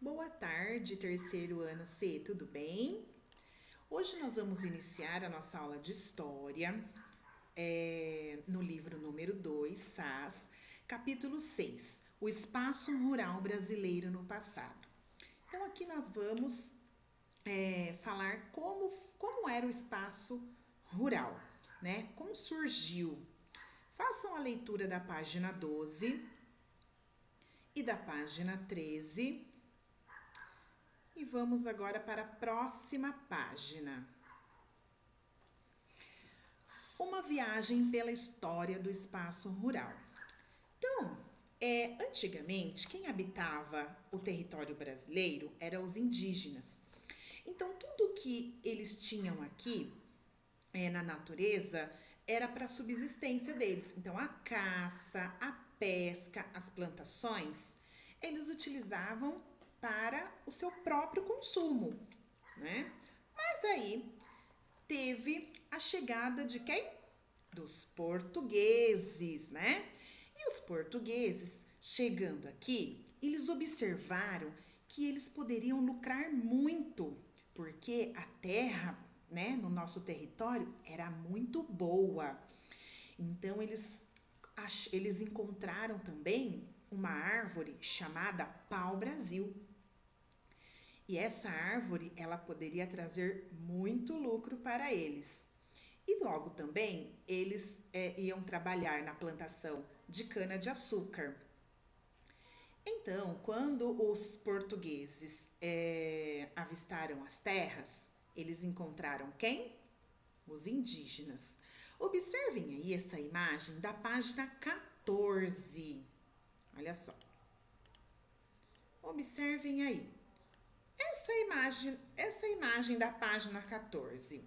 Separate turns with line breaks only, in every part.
Boa tarde, terceiro ano C, tudo bem? Hoje nós vamos iniciar a nossa aula de História, no livro número 2, SAS, capítulo 6, o espaço rural brasileiro no passado. Então aqui nós vamos falar como era o espaço rural, né? Como surgiu. Façam a leitura da página 12 e da página 13. E vamos agora para a próxima página. Uma viagem pela história do espaço rural. Então, antigamente, quem habitava o território brasileiro eram os indígenas. Então, tudo que eles tinham aqui na natureza era para a subsistência deles. Então, a caça, a pesca, as plantações, eles utilizavam para o seu próprio consumo, né? Mas aí teve a chegada de quem? Dos portugueses, né? E os portugueses, chegando aqui, eles observaram que eles poderiam lucrar muito, porque a terra, né, no nosso território era muito boa. Então eles encontraram também uma árvore chamada pau-brasil. E essa árvore, ela poderia trazer muito lucro para eles. E logo também, eles iam trabalhar na plantação de cana-de-açúcar. Então, quando os portugueses avistaram as terras, eles encontraram quem? Os indígenas. Observem aí essa imagem da página 14. Olha só. Observem aí. Essa imagem da página 14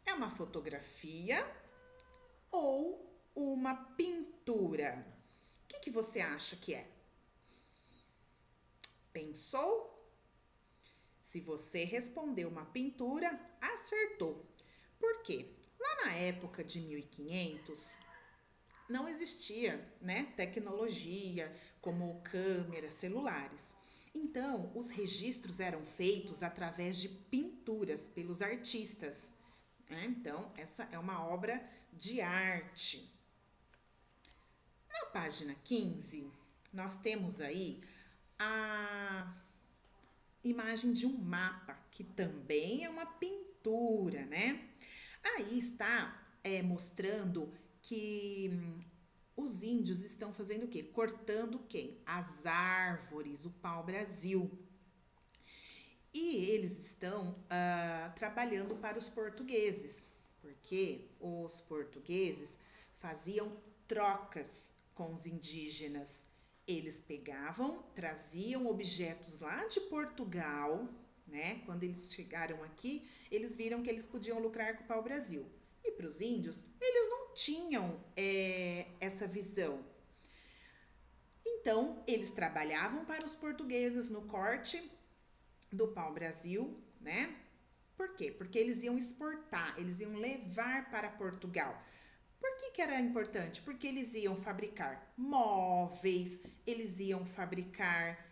é uma fotografia ou uma pintura? O que você acha que é? Pensou? Se você respondeu uma pintura, acertou. Por quê? Lá na época de 1500, não existia, né, tecnologia como câmeras, celulares. Então, os registros eram feitos através de pinturas pelos artistas. Então, essa é uma obra de arte. Na página 15, nós temos aí a imagem de um mapa, que também é uma pintura, né? Aí está mostrando que os índios estão fazendo o quê? Cortando quem? As árvores, o pau-brasil. E eles estão trabalhando para os portugueses, porque os portugueses faziam trocas com os indígenas. Eles pegavam, traziam objetos lá de Portugal, né? Quando eles chegaram aqui, eles viram que eles podiam lucrar com o pau-brasil. E para os índios, eles não tinham essa visão. Então, eles trabalhavam para os portugueses no corte do pau-brasil, né? Por quê? Porque eles iam exportar, eles iam levar para Portugal. Por que era importante? Porque eles iam fabricar móveis, eles iam fabricar.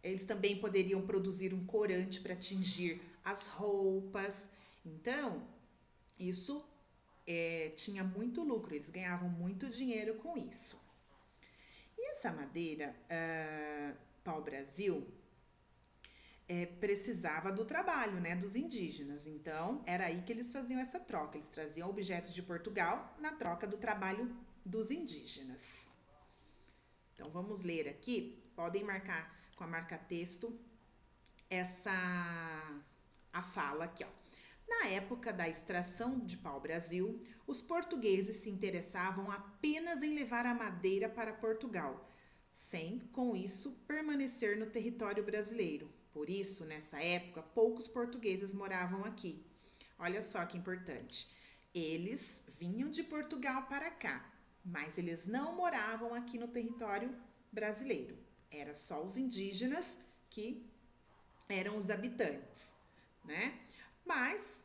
Eles também poderiam produzir um corante para tingir as roupas. Então, isso tinha muito lucro, eles ganhavam muito dinheiro com isso. E essa madeira pau-brasil precisava do trabalho, né, dos indígenas. Então, era aí que eles faziam essa troca. Eles traziam objetos de Portugal na troca do trabalho dos indígenas. Então, vamos ler aqui. Podem marcar com a marca-texto a fala aqui, ó. Na época da extração de pau-brasil, os portugueses se interessavam apenas em levar a madeira para Portugal, sem, com isso, permanecer no território brasileiro. Por isso, nessa época, poucos portugueses moravam aqui. Olha só que importante. Eles vinham de Portugal para cá, mas eles não moravam aqui no território brasileiro. Era só os indígenas que eram os habitantes, né? Mas,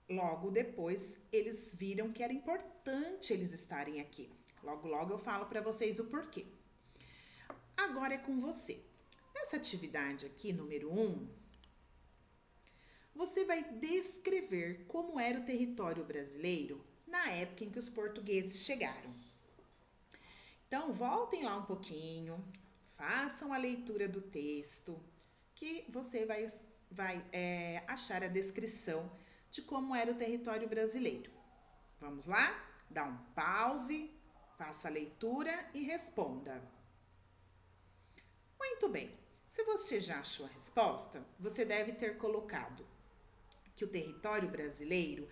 logo depois, eles viram que era importante eles estarem aqui. Logo, logo eu falo para vocês o porquê. Agora, agora é com você. Nessa atividade aqui, número 1, você vai descrever como era o território brasileiro na época em que os portugueses chegaram. Então, voltem lá um pouquinho, façam a leitura do texto, que você vai achar a descrição de como era o território brasileiro. Vamos lá? Dá um pause, faça a leitura e responda. Muito bem. Se você já achou a resposta, você deve ter colocado que o território brasileiro,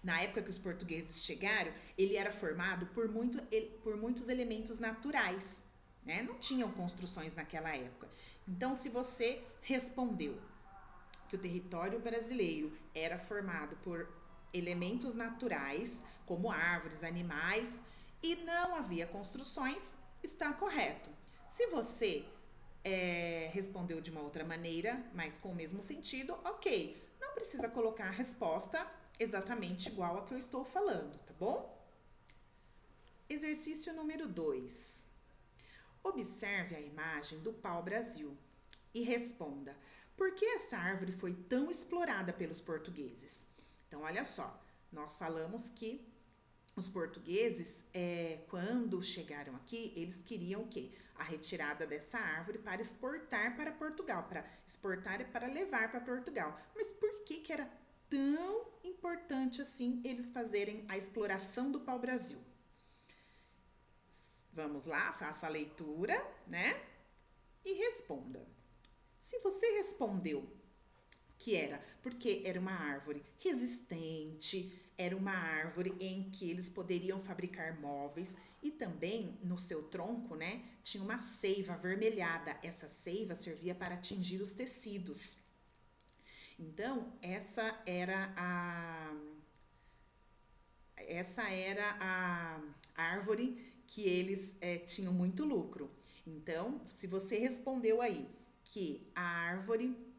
na época que os portugueses chegaram, ele era formado por muitos elementos naturais, né? Não tinham construções naquela época. Então, se você respondeu que o território brasileiro era formado por elementos naturais, como árvores, animais, e não havia construções, está correto. Se você respondeu de uma outra maneira, mas com o mesmo sentido, ok. Não precisa colocar a resposta exatamente igual a que eu estou falando, tá bom? Exercício número 2. Observe a imagem do pau-brasil e responda: por que essa árvore foi tão explorada pelos portugueses? Então, olha só, nós falamos que os portugueses, quando chegaram aqui, eles queriam o quê? A retirada dessa árvore para exportar para Portugal, para exportar e para levar para Portugal. Mas por que era tão importante assim eles fazerem a exploração do pau-brasil? Vamos lá, faça a leitura, né? E responda. Se você respondeu que era porque era uma árvore resistente, era uma árvore em que eles poderiam fabricar móveis e também no seu tronco, né, tinha uma seiva avermelhada. Essa seiva servia para tingir os tecidos. Então, essa era a árvore que eles tinham muito lucro. Então, se você respondeu aí que a árvore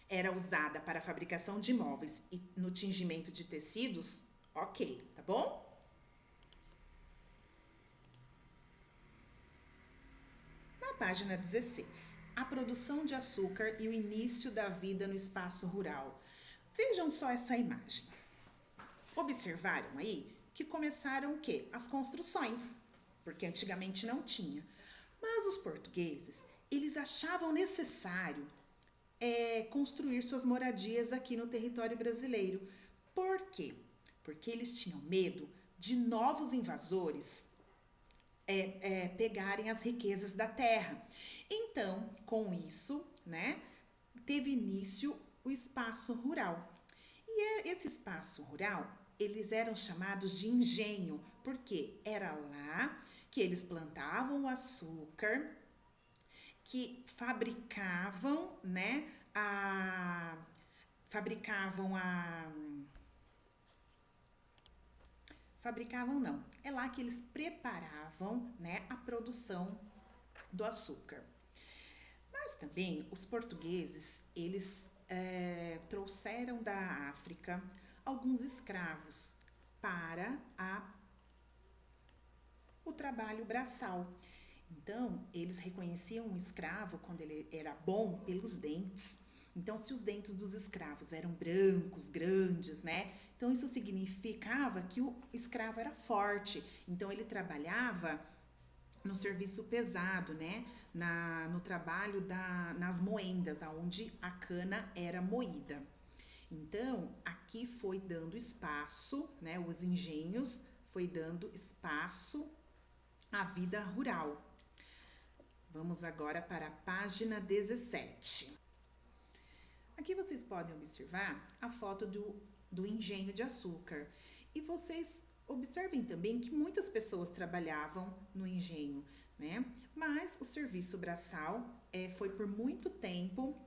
era usada para a fabricação de móveis e no tingimento de tecidos, ok, tá bom? Na página 16, a produção de açúcar e o início da vida no espaço rural. Vejam só essa imagem. Observaram aí que começaram o quê? As construções, porque antigamente não tinha. Mas os portugueses, eles achavam necessário construir suas moradias aqui no território brasileiro. Por quê? Porque eles tinham medo de novos invasores pegarem as riquezas da terra. Então, com isso, né, teve início o espaço rural. E esse espaço rural, eles eram chamados de engenho, porque era lá que eles plantavam o açúcar, que fabricavam, né, é lá que eles preparavam, né, a produção do açúcar. Mas também os portugueses, eles trouxeram da África alguns escravos para o trabalho braçal. Então, eles reconheciam o escravo quando ele era bom pelos dentes. Então, se os dentes dos escravos eram brancos, grandes, né? Então, isso significava que o escravo era forte. Então, ele trabalhava no serviço pesado, né? No trabalho nas moendas, onde a cana era moída. Então, aqui foi dando espaço, né? Os engenhos foi dando espaço à vida rural. Vamos agora para a página 17. Aqui vocês podem observar a foto do engenho de açúcar. E vocês observem também que muitas pessoas trabalhavam no engenho, né? Mas o serviço braçal foi por muito tempo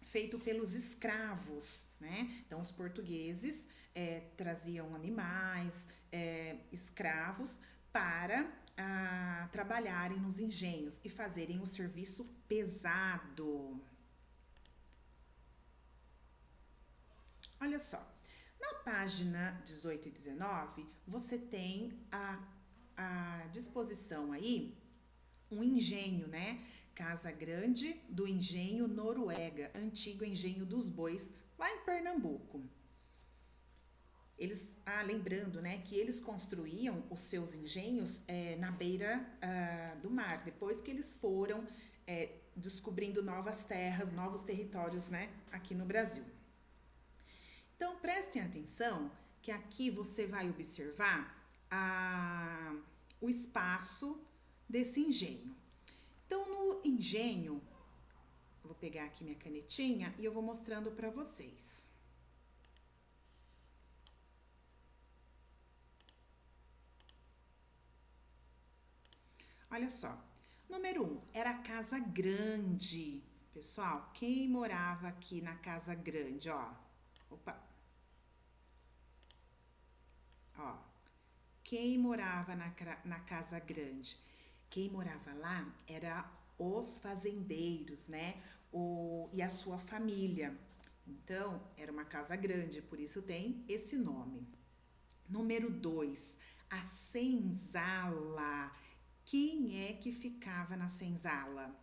feito pelos escravos, né? Então, os portugueses traziam animais, escravos, para trabalharem nos engenhos e fazerem o serviço pesado. Olha só, na página 18 e 19, você tem a disposição aí um engenho, né? Casa Grande do Engenho Noruega, antigo engenho dos bois, lá em Pernambuco. Eles, lembrando, né, que eles construíam os seus engenhos na beira do mar, depois que eles foram descobrindo novas terras, novos territórios, né, aqui no Brasil. Então, prestem atenção que aqui você vai observar o espaço desse engenho. Então, no engenho, vou pegar aqui minha canetinha e eu vou mostrando para vocês. Olha só, número 1, era a Casa Grande. Pessoal, quem morava aqui na Casa Grande, ó? Opa! Ó, quem morava na Casa Grande? Quem morava lá era os fazendeiros, né? E a sua família. Então, era uma casa grande, por isso tem esse nome. Número 2, a senzala. Quem é que ficava na senzala?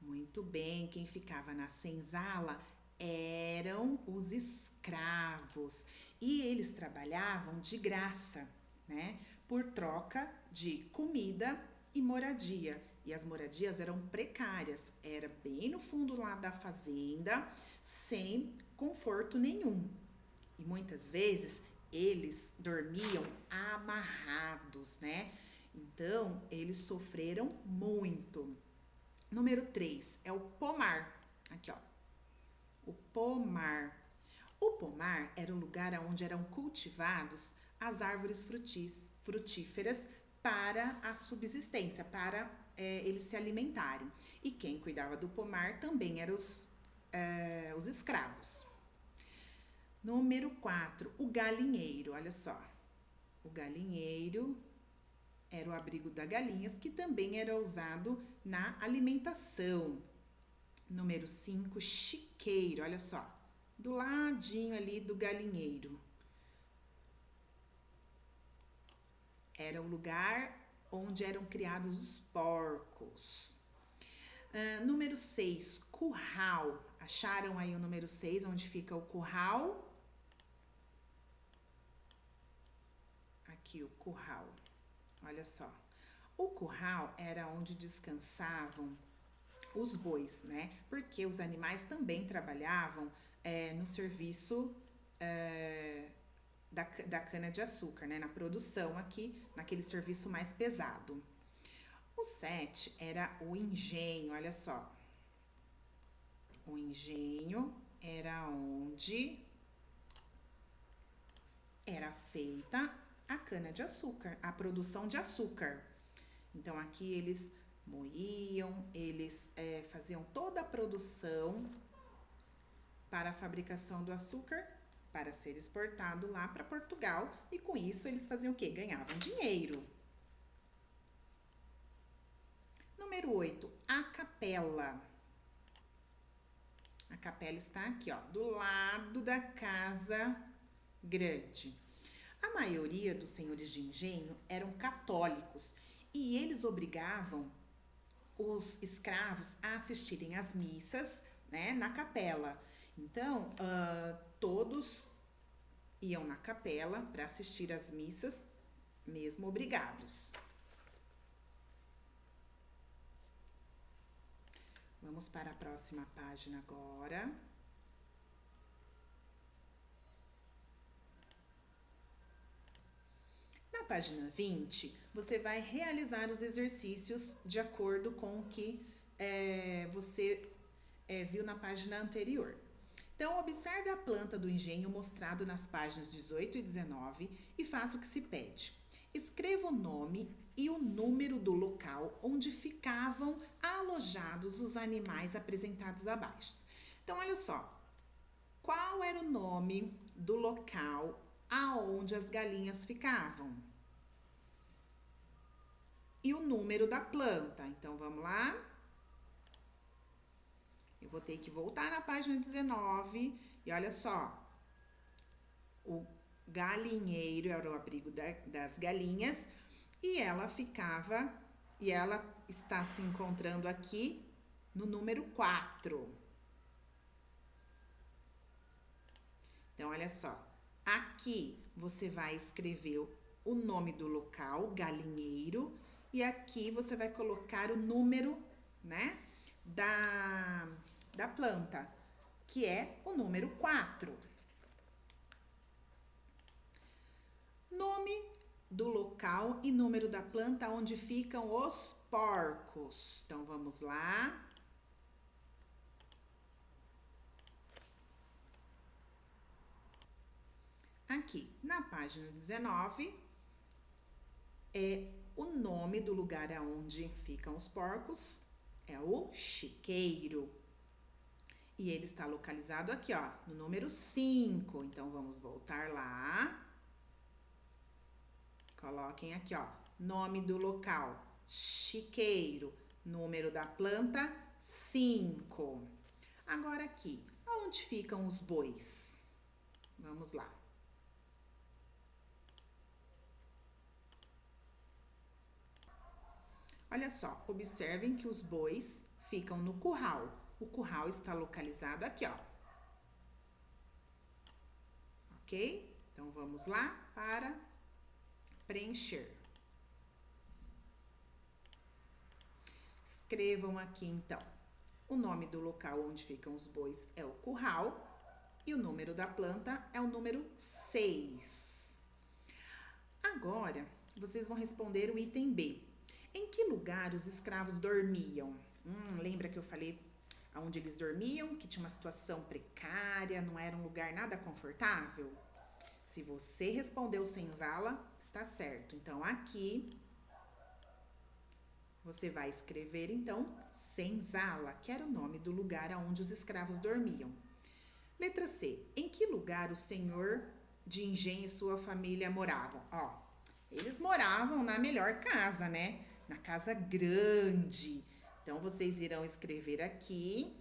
Muito bem, quem ficava na senzala eram os escravos. E eles trabalhavam de graça, né? Por troca de comida e moradia. E as moradias eram precárias. Era bem no fundo lá da fazenda, sem conforto nenhum. E muitas vezes eles dormiam amarrados, né? Então, eles sofreram muito. Número 3 é o pomar. Aqui, ó. O pomar. O pomar era o lugar onde eram cultivados as árvores frutíferas para a subsistência, para eles se alimentarem. E quem cuidava do pomar também eram os escravos. Número 4, o galinheiro. Olha só. O galinheiro era o abrigo das galinhas, que também era usado na alimentação. Número 5, chiqueiro, olha só, do ladinho ali do galinheiro. Era o lugar onde eram criados os porcos. Número 6, curral. Acharam aí o número 6, onde fica o curral? Aqui o curral. Olha só, o curral era onde descansavam os bois, né? Porque os animais também trabalhavam no serviço da cana-de-açúcar, né? Na produção aqui, naquele serviço mais pesado. O 7 era o engenho, olha só. O engenho era onde era feita a cana-de-açúcar, a produção de açúcar. Então, aqui eles moíam, eles faziam toda a produção para a fabricação do açúcar, para ser exportado lá para Portugal. E com isso, eles faziam o quê? Ganhavam dinheiro. Número 8, a capela. A capela está aqui, ó, do lado da Casa Grande. A maioria dos senhores de engenho eram católicos e eles obrigavam os escravos a assistirem às missas, né, na capela. Então, todos iam na capela para assistir às missas, mesmo obrigados. Vamos para a próxima página agora. Na página 20, você vai realizar os exercícios de acordo com o que você viu na página anterior. Então, observe a planta do engenho mostrado nas páginas 18 e 19 e faça o que se pede. Escreva o nome e o número do local onde ficavam alojados os animais apresentados abaixo. Então, olha só. Qual era o nome do local aonde as galinhas ficavam? E o número da planta. Então, vamos lá. Eu vou ter que voltar na página 19 e olha só. O galinheiro era o abrigo das galinhas e ela está se encontrando aqui no número 4. Então, olha só. Aqui você vai escrever o nome do local, galinheiro, e aqui você vai colocar o número, né, da planta, que é o número 4. Nome do local e número da planta onde ficam os porcos. Então, vamos lá. Aqui, na página 19, é o nome do lugar aonde ficam os porcos, é o chiqueiro. E ele está localizado aqui, ó, no número 5. Então, vamos voltar lá. Coloquem aqui, ó, nome do local, chiqueiro, número da planta, 5. Agora aqui, aonde ficam os bois? Vamos lá. Olha só, observem que os bois ficam no curral. O curral está localizado aqui, ó. Ok? Então, vamos lá para preencher. Escrevam aqui, então, o nome do local onde ficam os bois é o curral e o número da planta é o número 6. Agora, vocês vão responder o item B. Em que lugar os escravos dormiam? Lembra que eu falei onde eles dormiam? Que tinha uma situação precária, não era um lugar nada confortável? Se você respondeu senzala, está certo. Então, aqui, você vai escrever, então, senzala, que era o nome do lugar onde os escravos dormiam. Letra C. Em que lugar o senhor de engenho e sua família moravam? Ó, eles moravam na melhor casa, né? Na casa grande. Então, vocês irão escrever aqui,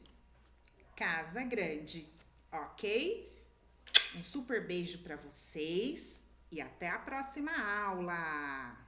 casa grande, ok? Um super beijo para vocês e até a próxima aula!